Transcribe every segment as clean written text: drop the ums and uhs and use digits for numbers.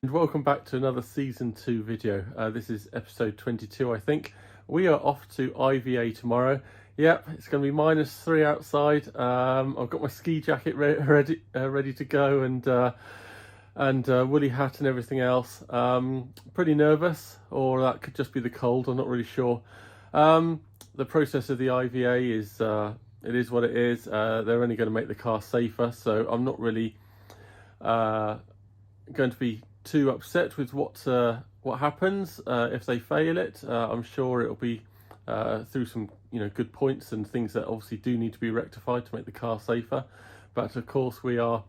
And welcome back to another season 2 video. This is episode 22, I think. We are off to IVA tomorrow. Yep, it's going to be -3 outside. I've got my ski jacket ready to go, and woolly hat and everything else. Pretty nervous, or that could just be the cold. I'm not really sure. The process of the IVA is it is what it is. They're only going to make the car safer, so I'm not really going to be too upset with what happens if they fail it. I'm sure it'll be through some good points and things that obviously do need to be rectified to make the car safer. But of course we are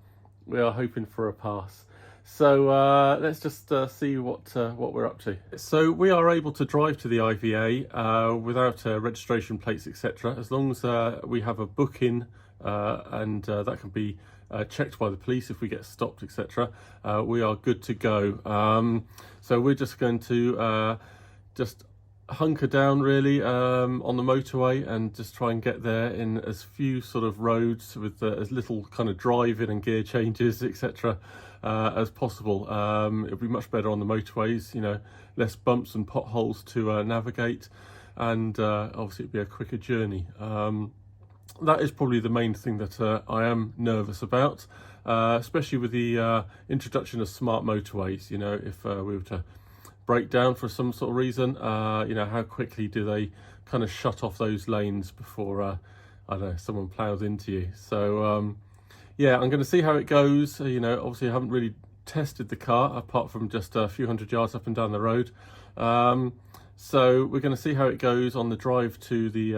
hoping for a pass. So let's just see what we're up to. So we are able to drive to the IVA without registration plates, etc. As long as we have a booking and that can be checked by the police if we get stopped, etc. We are good to go. So we're just going to just hunker down really on the motorway and just try and get there in as few sort of roads with as little kind of driving and gear changes, etc. As possible. It'll be much better on the motorways, less bumps and potholes to navigate, and obviously it'll be a quicker journey. That is probably the main thing that I am nervous about, especially with the introduction of smart motorways. If we were to break down for some sort of reason, how quickly do they kind of shut off those lanes before, I don't know, someone plows into you. So, yeah, I'm going to see how it goes. Obviously I haven't really tested the car apart from just a few hundred yards up and down the road. So we're going to see how it goes on the drive to the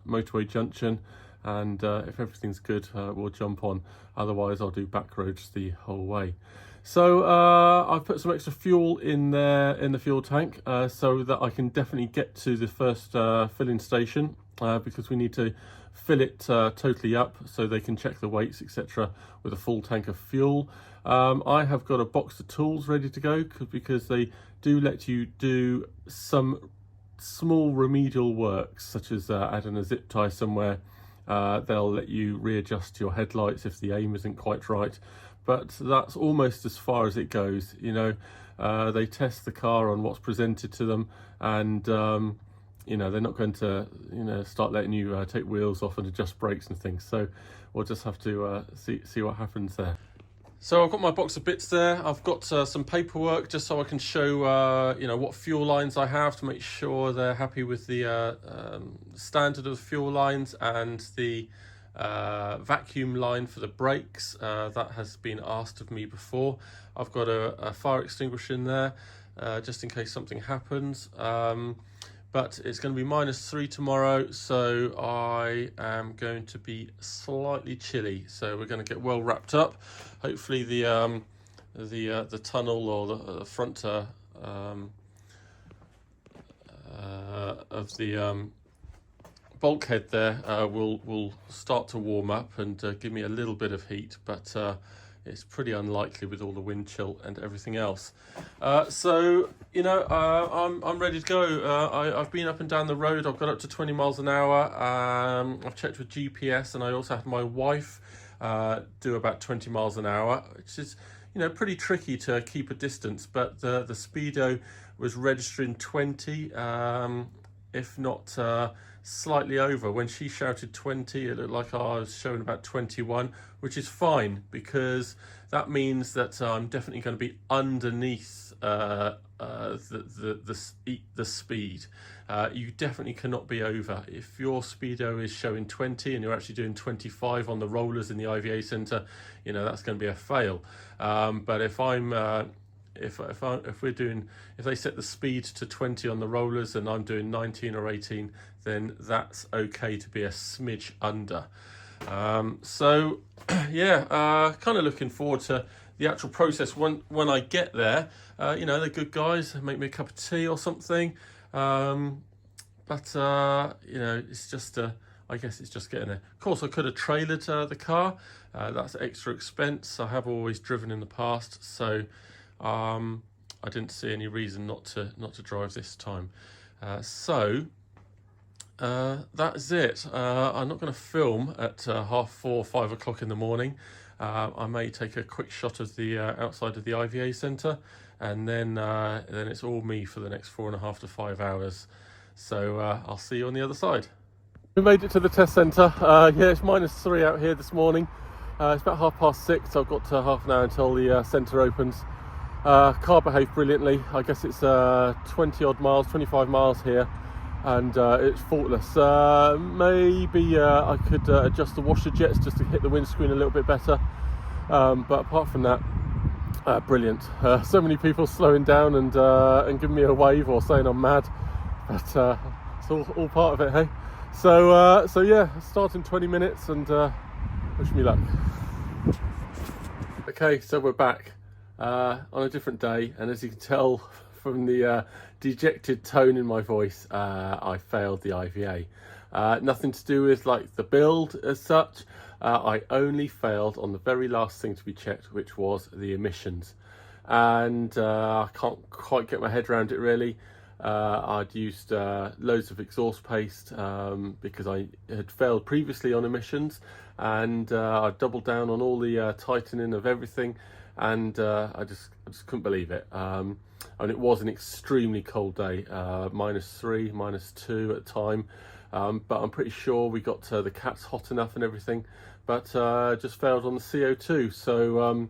motorway junction. And if everything's good, we'll jump on. Otherwise I'll do back roads the whole way. So I've put some extra fuel in there in the fuel tank so that I can definitely get to the first filling station, because we need to fill it totally up so they can check the weights, etc. with a full tank of fuel. I have got a box of tools ready to go because they do let you do some small remedial works, such as adding a zip tie somewhere. They'll let you readjust your headlights if the aim isn't quite right, but that's almost as far as it goes. They test the car on what's presented to them, and they're not going to start letting you take wheels off and adjust brakes and things. So we'll just have to see what happens there. So I've got my box of bits there. I've got some paperwork just so I can show what fuel lines I have to make sure they're happy with the standard of the fuel lines, and the vacuum line for the brakes. That has been asked of me before. I've got a fire extinguisher in there just in case something happens. But it's going to be -3 tomorrow, so I am going to be slightly chilly. So we're going to get well wrapped up. Hopefully the tunnel or the front of the bulkhead there will start to warm up and give me a little bit of heat, but it's pretty unlikely with all the wind chill and everything else. So I'm ready to go. I've been up and down the road. I've got up to 20 miles an hour. I've checked with GPS, and I also had my wife do about 20 miles an hour, which is pretty tricky to keep a distance, but the speedo was registering 20, if not slightly over. When she shouted 20, it looked like I was showing about 21, which is fine, because that means that I'm definitely going to be underneath the speed. You definitely cannot be over. If your speedo is showing 20 and you're actually doing 25 on the rollers in the IVA centre, that's going to be a fail. But if I'm if they set the speed to 20 on the rollers and I'm doing 19 or 18, then that's okay to be a smidge under. So yeah, kind of looking forward to the actual process when I get there. They're good guys. They make me a cup of tea or something. But it's just I guess it's just getting there. Of course, I could have trailered the car. That's extra expense. I have always driven in the past, so I didn't see any reason not to drive this time. So that's it. I'm not going to film at 4:30, 5 o'clock in the morning. I may take a quick shot of the outside of the IVA centre and then it's all me for the next 4.5 to 5 hours. So I'll see you on the other side. We made it to the test centre. Yeah, it's -3 out here this morning. It's about 6:30. I've got half an hour until the centre opens. Car behaved brilliantly. I guess it's 20 odd miles, 25 miles here, and it's faultless. Maybe I could adjust the washer jets just to hit the windscreen a little bit better, but apart from that, brilliant. So many people slowing down and giving me a wave or saying I'm mad, but it's all part of it, hey? So yeah, start in 20 minutes, and wish me luck. Okay, so we're back on a different day, and as you can tell from the dejected tone in my voice, I failed the IVA. Nothing to do with like the build as such. I only failed on the very last thing to be checked, which was the emissions, and I can't quite get my head around it really. I'd used loads of exhaust paste because I had failed previously on emissions, and I doubled down on all the tightening of everything, and I just couldn't believe it. And it was an extremely cold day, -3, -2 at the time, but I'm pretty sure we got the cats hot enough and everything, but just failed on the CO2. So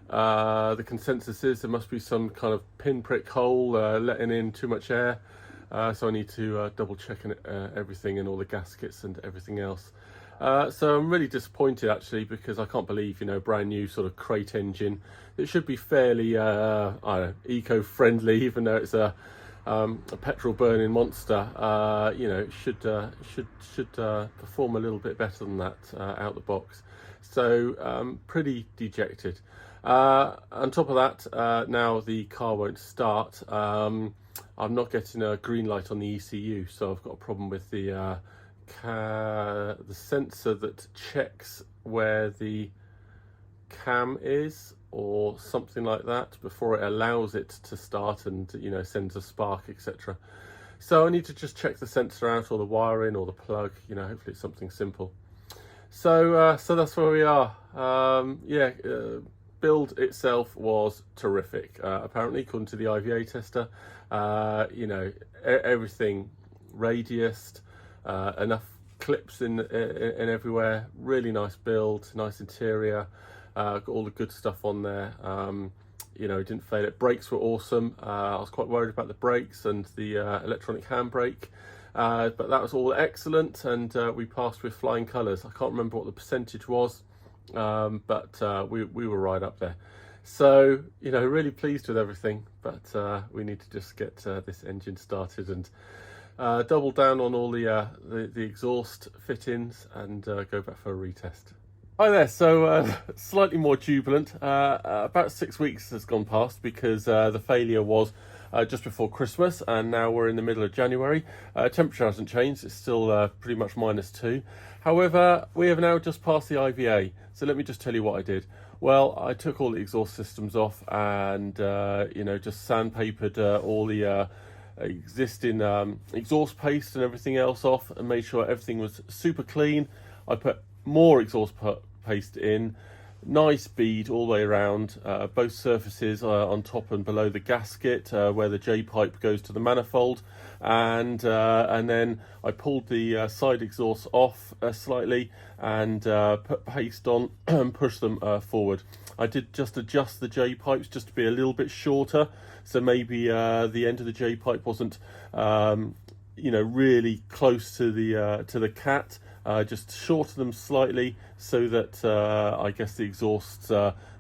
the consensus is there must be some kind of pinprick hole letting in too much air, so I need to double check everything and all the gaskets and everything else. So I'm really disappointed actually, because I can't believe, you know, brand new sort of crate engine. It should be fairly I don't know, eco-friendly, even though it's a petrol burning monster. You know, it should perform a little bit better than that out the box. So pretty dejected. On top of that, now the car won't start. I'm not getting a green light on the ECU, so I've got a problem with the sensor that checks where the cam is or something like that before it allows it to start and, you know, sends a spark, etc. So I need to just check the sensor out, or the wiring, or the plug, you know, hopefully it's something simple. So that's where we are. Build itself was terrific, apparently, according to the IVA tester. You know, everything radiused, enough clips in everywhere. Really nice build, nice interior. Got all the good stuff on there. You know, didn't fail it. Brakes were awesome. I was quite worried about the brakes and the electronic handbrake, but that was all excellent, and we passed with flying colours. I can't remember what the percentage was, but we were right up there. So, you know, really pleased with everything, but we need to just get this engine started and double down on all the exhaust fittings and go back for a retest. Hi there. So slightly more jubilant. About 6 weeks has gone past, because the failure was just before Christmas, and now we're in the middle of January. Temperature hasn't changed, it's still pretty much -2. However, we have now just passed the IVA, so let me just tell you what I did. Well, I took all the exhaust systems off and you know, just sandpapered all the existing exhaust paste and everything else off, and made sure everything was super clean. I put more exhaust paste in, nice bead all the way around, both surfaces on top and below the gasket where the J-pipe goes to the manifold, and then I pulled the side exhausts off slightly and put paste on and pushed them forward. I did just adjust the J-pipes just to be a little bit shorter, so maybe the end of the J-pipe wasn't you know, really close to the cat. Just shorten them slightly so that I guess the exhausts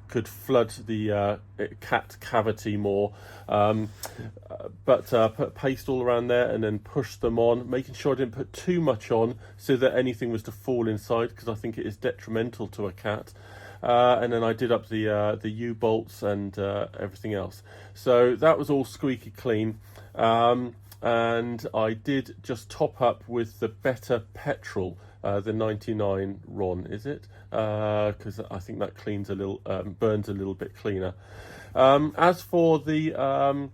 could flood the cat cavity more, but put paste all around there and then push them on, making sure I didn't put too much on so that anything was to fall inside, because I think it is detrimental to a cat. And then I did up the U-bolts and everything else. So that was all squeaky clean. And I did just top up with the better petrol, the 99 RON, is it? Because I think that cleans a little, burns a little bit cleaner. As for the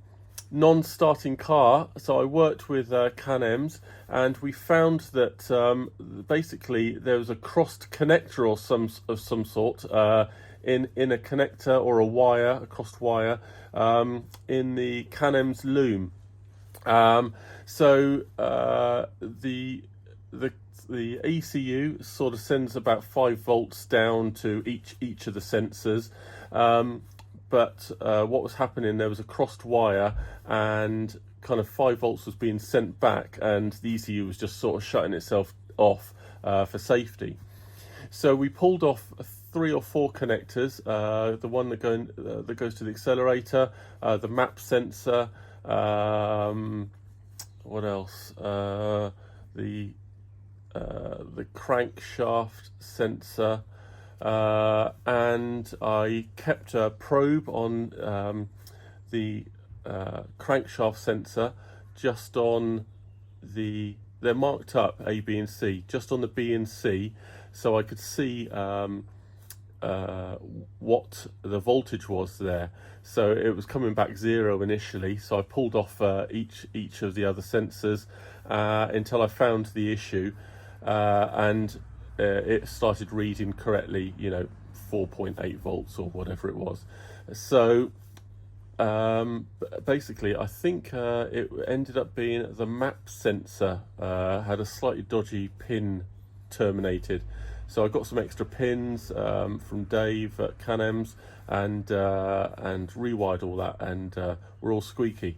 non-starting car, so I worked with Can-Ems, and we found that basically there was a crossed connector of some sort in a connector or a wire, a crossed wire, in the Canem's loom. The ECU sort of sends about 5 volts down to each of the sensors, but what was happening, there was a crossed wire, and kind of 5 volts was being sent back, and the ECU was just sort of shutting itself off for safety. So we pulled off 3 or 4 connectors, the one that goes to the accelerator, the map sensor, what else? The crankshaft sensor, and I kept a probe on the crankshaft sensor just on they're marked up A, B and C, just on the B and C, so I could see what the voltage was there. So it was coming back 0 initially, so I pulled off each of the other sensors until I found the issue, and it started reading correctly, 4.8 volts or whatever it was. So basically I think it ended up being the map sensor had a slightly dodgy pin terminated. So I got some extra pins from Dave at Canem's and rewired all that, and we're all squeaky.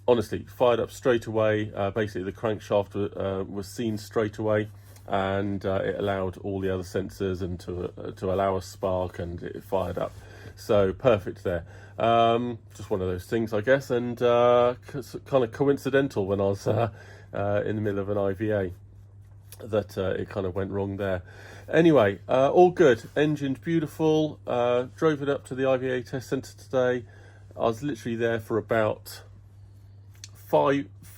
Honestly, fired up straight away. Basically the crankshaft was seen straight away, and it allowed all the other sensors and to allow a spark, and it fired up. So perfect there. Just one of those things, I guess, and kind of coincidental when I was in the middle of an IVA that it kind of went wrong there. Anyway, all good. Engine's beautiful. Drove it up to the IVA test centre today. I was literally there for about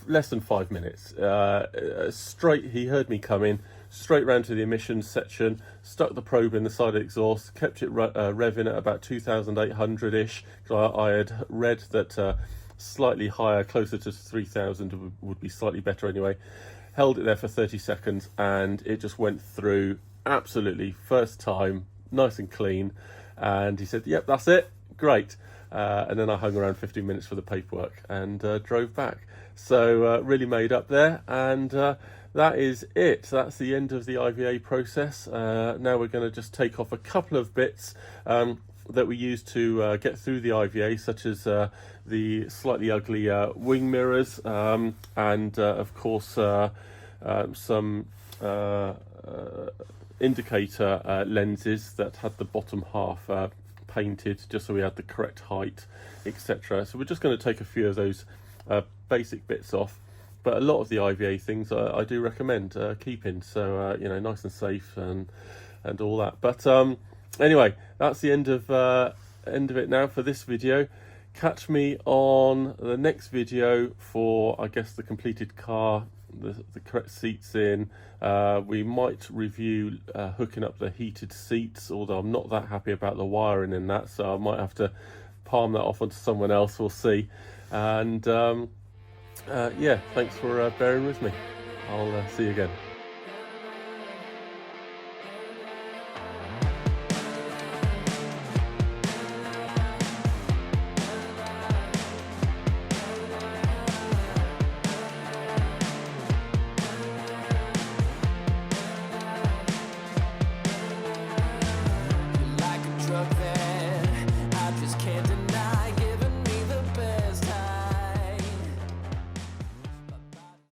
less than 5 minutes. Straight, he heard me coming, straight round to the emissions section, stuck the probe in the side exhaust, kept it revving at about 2,800-ish. I had read that slightly higher, closer to 3,000 would be slightly better anyway. Held it there for 30 seconds, and it just went through absolutely first time, nice and clean. And he said, yep, that's it, great. And then I hung around 15 minutes for the paperwork and drove back. So really made up there, and that is it. That's the end of the IVA process. Now we're going to just take off a couple of bits that we use to get through the IVA, such as the slightly ugly wing mirrors, and of course some indicator lenses that had the bottom half painted, just so we had the correct height, etc. So we're just going to take a few of those basic bits off, but a lot of the IVA things I do recommend keeping, so nice and safe and all that. But anyway, that's the end of it now for this video. Catch me on the next video for, I guess, the completed car, the correct seats in. We might review hooking up the heated seats, although I'm not that happy about the wiring in that, so I might have to palm that off onto someone else. We'll see. And yeah, thanks for bearing with me. I'll see you again.